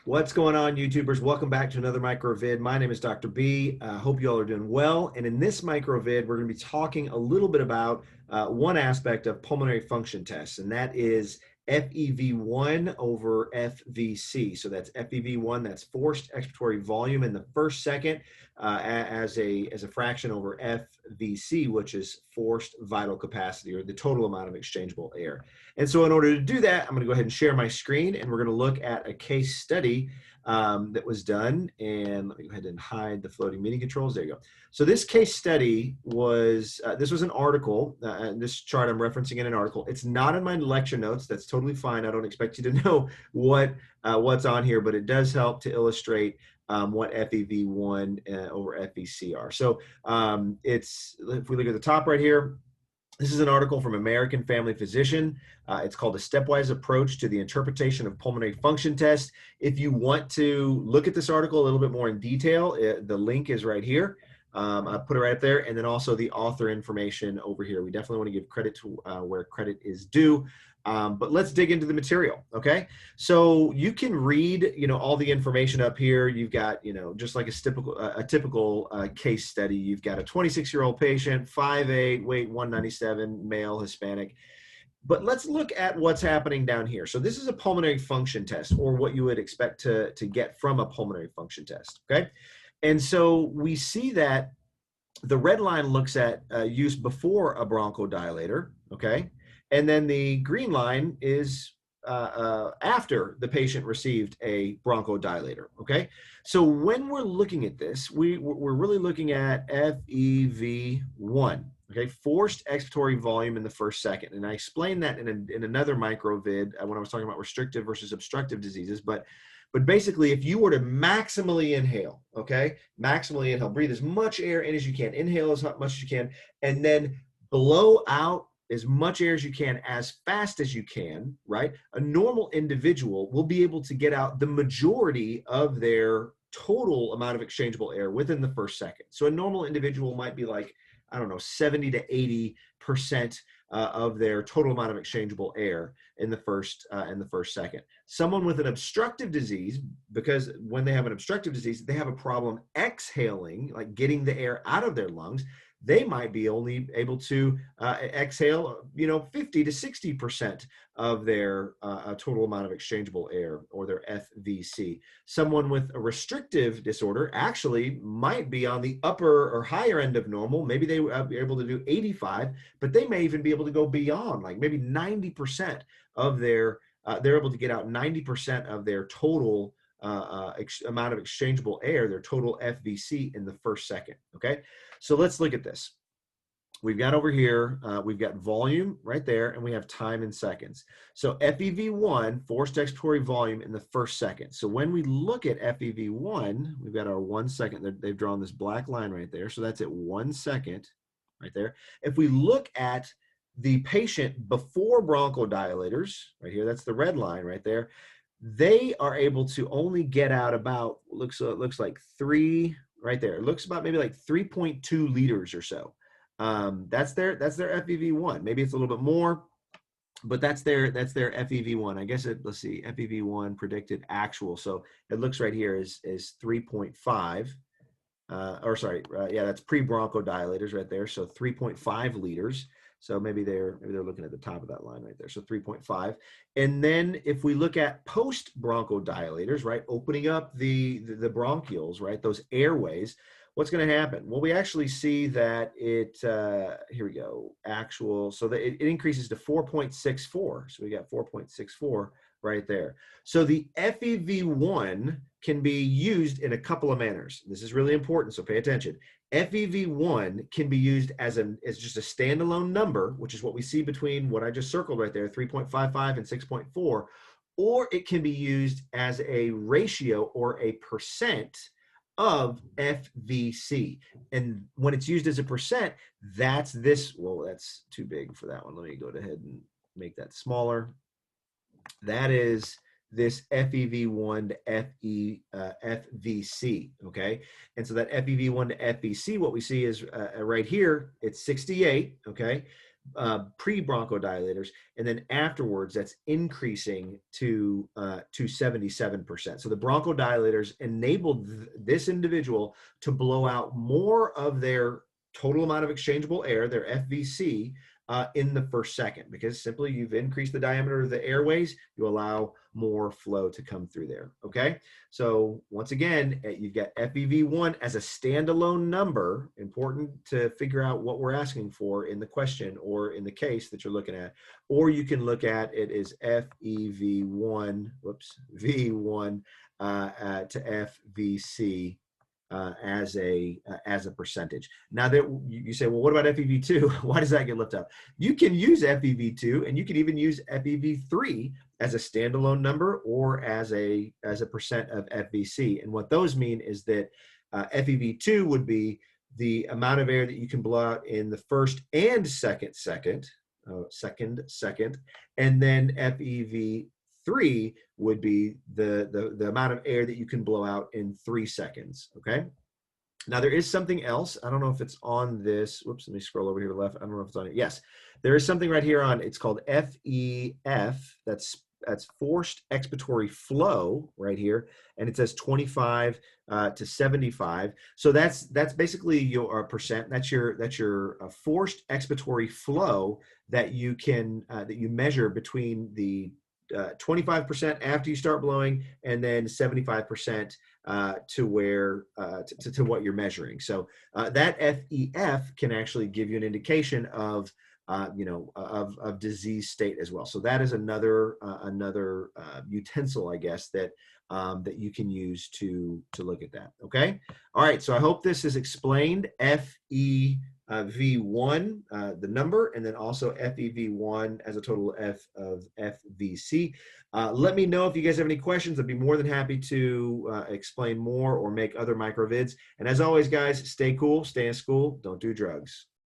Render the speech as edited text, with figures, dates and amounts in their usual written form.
What's going on, YouTubers? Welcome back to another MicroVid. My name is Dr. B. Hope you all are doing well. And in this MicroVid, we're going to be talking a little bit about one aspect of pulmonary function tests, and that is FEV1 over FVC. So that's FEV1, that's forced expiratory volume in the first second, as a fraction over FVC, which is forced vital capacity, or the total amount of exchangeable air. And so in order to do that, I'm going to go ahead and share my screen, and we're going to look at a case study that was done. And let me go ahead and hide the floating meeting controls. There you go. So this case study was, this was an article, and this chart I'm referencing in an article. It's not in my lecture notes. That's totally fine. I don't expect you to know what's on here, but it does help to illustrate what FEV1 over FVC are. So if we look at the top right here, this is an article from American Family Physician. It's called A Stepwise Approach to the Interpretation of Pulmonary Function Tests. If you want to look at this article a little bit more in detail, the link is right here. I put it right up there, and then also the author information over here. We definitely want to give credit to where credit is due. But let's dig into the material, okay? So you can read, all the information up here. You've got, just like a typical case study. You've got a 26-year-old patient, 5'8", weight 197, male, Hispanic. But let's look at what's happening down here. So this is a pulmonary function test, or what you would expect to get from a pulmonary function test, okay? And so we see that the red line looks at use before a bronchodilator, okay? And then the green line is after the patient received a bronchodilator, okay? So when we're looking at this, we're really looking at FEV1, okay? Forced expiratory volume in the first second. And I explained that in another MicroVid when I was talking about restrictive versus obstructive diseases, but basically, if you were to maximally inhale, okay, maximally inhale, breathe as much air in as you can, inhale as much as you can, and then blow out as much air as you can, as fast as you can, right? A normal individual will be able to get out the majority of their total amount of exchangeable air within the first second. So a normal individual might be like, I don't know, 70 to 80% of their total amount of exchangeable air in the first second. Someone with an obstructive disease, because when they have an obstructive disease, they have a problem exhaling, like getting the air out of their lungs. They might be only able to exhale, 50 to 60% of their total amount of exchangeable air, or their FVC. Someone with a restrictive disorder actually might be on the upper or higher end of normal. Maybe they are able to do 85, but they may even be able to go beyond, like maybe 90% of their, they're able to get out 90% of their total amount of exchangeable air, their total FVC, in the first second, okay? So let's look at this. We've got over here, we've got volume right there, and we have time in seconds. So FEV1, forced expiratory volume in the first second. So when we look at FEV1, we've got our 1 second. They've drawn this black line right there. So that's at 1 second right there. If we look at the patient before bronchodilators, right here, that's the red line right there, they are able to only get out about, looks like 3 right there. It looks about maybe like 3.2 liters or so. That's their FEV1. Maybe it's a little bit more, but that's their FEV1. I guess let's see, FEV1 predicted actual. So it looks right here is 3.5. Yeah, that's pre-bronchodilators right there. So 3.5 liters. So maybe they're looking at the top of that line right there. So 3.5. And then if we look at post-bronchodilators, right, opening up the bronchioles, right, those airways, what's going to happen? Well, we actually see that it, here we go, actual, so that it increases to 4.64. So we got 4.64 right there. So the FEV1 can be used in a couple of manners. This is really important, so pay attention. FEV1 can be used as just a standalone number, which is what we see between what I just circled right there, 3.55 and 6.4, or it can be used as a ratio or a percent of FVC. And when it's used as a percent, that's this, well, that's too big for that one. Let me go ahead and make that smaller. That is this FEV1 to FVC, okay? And so that FEV1 to FVC, what we see is right here, it's 68, okay? pre-bronchodilators, and then afterwards that's increasing to 77%. So the bronchodilators enabled this individual to blow out more of their total amount of exchangeable air, their FVC, in the first second, because simply you've increased the diameter of the airways, you allow more flow to come through there. Okay, so once again, you've got FEV1 as a standalone number. Important to figure out what we're asking for in the question or in the case that you're looking at, or you can look at it as FEV1, V1 to FVC. As a percentage. Now that you say, well, what about FEV2? Why does that get lifted up? You can use FEV2, and you can even use FEV3 as a standalone number or as a percent of FVC. And what those mean is that FEV2 would be the amount of air that you can blow out in the first and second, and then FEV3 would be the amount of air that you can blow out in 3 seconds. Okay. Now there is something else. I don't know if it's on this. Whoops, let me scroll over here to the left. I don't know if it's on it. Yes, there is something right here on. It's called FEF. That's forced expiratory flow right here, and it says 25 to 75. So that's basically your percent. That's your forced expiratory flow that you can that you measure between the 25% after you start blowing, and then 75% to where to what you're measuring. So that FEF can actually give you an indication of of disease state as well. So that is another utensil, I guess, that that you can use to look at that. Okay. All right. So I hope this is explained. FEV1, the number, and then also FEV1 as a total F of FVC. Let me know if you guys have any questions. I'd be more than happy to explain more or make other microvids. And as always, guys, stay cool, stay in school, don't do drugs.